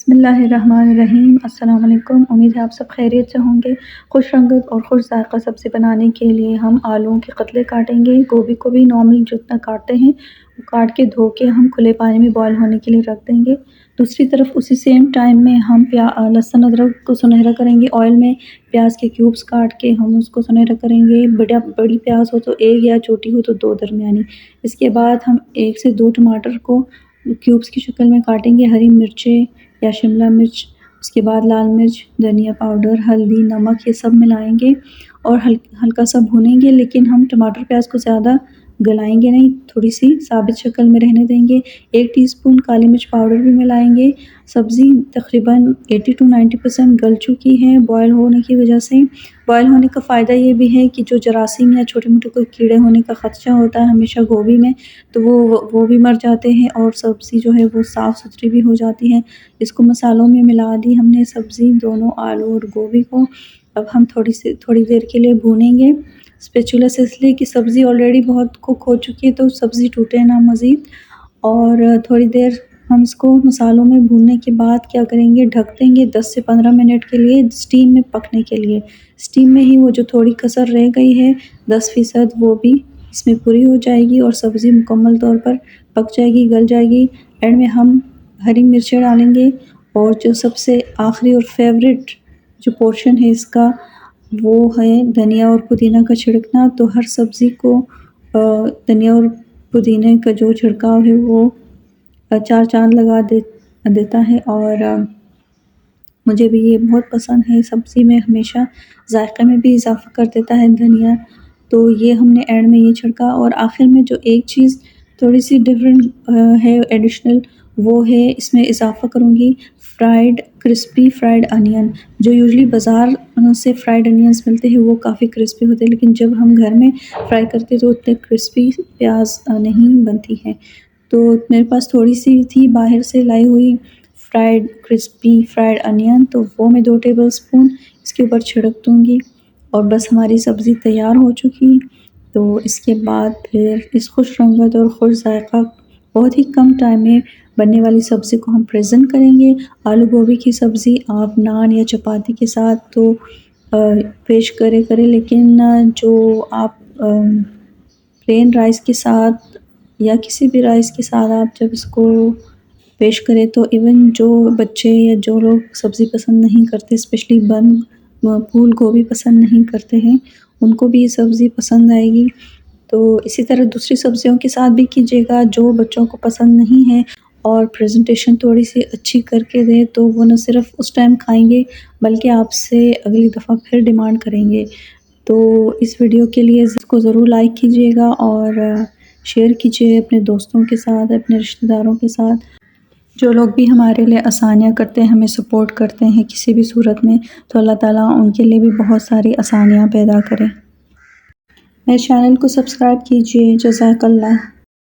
बिस्मिल्लाहिर्रहमानिर्रहीम। अस्सलाम वालेकुम। उम्मीद है आप सब खैरियत से होंगे। खुश रंगत और खुश ज़ायक़ा सब्ज़ी बनाने के लिए हम आलूओं के कतले काटेंगे। गोभी को भी नॉर्मल जितना काटते हैं वो काट के धो के हम खुले पानी में बॉयल होने के लिए रख देंगे। दूसरी तरफ उसी सेम टाइम में हम लहसुन अदरक को सुनहरा करेंगे। ऑयल में प्याज के क्यूब्स काट के हम उसको सुनहरा करेंगे। बड़ी प्याज हो तो एक, या छोटी हो तो दो दरमियानी। इसके बाद हम 1 से 2 टमाटर को क्यूब्स की शक्ल में काटेंगे। हरी मिर्चें या शिमला मिर्च, उसके बाद लाल मिर्च, धनिया पाउडर, हल्दी, नमक, ये सब मिलाएंगे और हल्का सा भूनेंगे। लेकिन हम टमाटर प्याज को ज़्यादा गलाएंगे नहीं, थोड़ी सी साबित शक्ल में रहने देंगे। 1 टीस्पून काली मिर्च पाउडर भी मिलाएंगे। सब्ज़ी तकरीबन 80 to 90% गल चुकी है बॉयल होने की वजह से। बॉयल होने का फ़ायदा ये भी है कि जो जरासीम या छोटे मोटे कोई कीड़े होने का ख़दशा होता है हमेशा गोभी में, तो वो भी मर जाते हैं और सब्ज़ी जो है वो साफ़ सुथरी भी हो जाती है। इसको मसालों में मिला दी हमने सब्ज़ी, दोनों आलू और गोभी को। अब हम थोड़ी देर के लिए भूनेंगे स्पैचुला से, इसलिए कि सब्ज़ी ऑलरेडी बहुत कुक हो चुकी है तो सब्ज़ी टूटे ना मज़ीद। और थोड़ी देर हम इसको मसालों में भूनने के बाद क्या करेंगे, ढक देंगे 10 से 15 मिनट के लिए स्टीम में पकने के लिए। स्टीम में ही वो जो थोड़ी कसर रह गई है 10% वो भी इसमें पूरी हो जाएगी और सब्ज़ी मुकम्मल तौर पर पक जाएगी, गल जाएगी। एंड में हम हरी मिर्चें डालेंगे और जो सबसे आखिरी और फेवरेट जो पोर्शन है इसका वो है धनिया और पुदीना का छिड़कना। तो हर सब्ज़ी को धनिया और पुदीने का जो छिड़काव है वो 4 चाँद लगा देता है। और मुझे भी ये बहुत पसंद है। सब्ज़ी में हमेशा जायक़े में भी इजाफ़ा कर देता है धनिया। तो ये हमने एंड में ये छिड़का। और आखिर में जो एक चीज़ थोड़ी सी डिफरेंट है एडिशनल, वो है इसमें इजाफ़ा करूँगी क्रिस्पी फ्राइड अनियन। जो यूजुअली बाज़ार से फ्राइड अनियंस मिलते हैं वो काफ़ी क्रिस्पी होते हैं, लेकिन जब हम घर में फ्राई करते हैं तो उतने क्रिस्पी प्याज नहीं बनती है। तो मेरे पास थोड़ी सी थी बाहर से लाई हुई क्रिस्पी फ्राइड अनियन, तो वो मैं 2 टेबलस्पून इसके ऊपर छिड़क दूँगी और बस हमारी सब्ज़ी तैयार हो चुकी। तो इसके बाद फिर इस खुश रंगत और खुश ज़ायक़ा बहुत ही कम टाइम में बनने वाली सब्ज़ी को हम प्रेज़ेंट करेंगे। आलू गोभी की सब्ज़ी आप नान या चपाती के साथ तो पेश करें, लेकिन जो आप प्लेन राइस के साथ या किसी भी राइस के साथ आप जब इसको पेश करें तो इवन जो बच्चे या जो लोग सब्ज़ी पसंद नहीं करते, स्पेशली फूल गोभी पसंद नहीं करते हैं, उनको भी ये सब्ज़ी पसंद आएगी। तो इसी तरह दूसरी सब्ज़ियों के साथ भी कीजिएगा जो बच्चों को पसंद नहीं है, और प्रेजेंटेशन थोड़ी सी अच्छी करके दें तो वो न सिर्फ उस टाइम खाएंगे बल्कि आपसे अगली दफ़ा फिर डिमांड करेंगे। तो इस वीडियो के लिए इसको ज़रूर लाइक कीजिएगा और शेयर कीजिए अपने दोस्तों के साथ, अपने रिश्तेदारों के साथ, जो लोग भी हमारे लिए आसानियाँ करते हैं, हमें सपोर्ट करते हैं किसी भी सूरत में। तो अल्लाह ताला उनके लिए भी बहुत सारी आसानियाँ पैदा करें। मेरे चैनल को सब्सक्राइब कीजिए। जज़ाकल्लाह।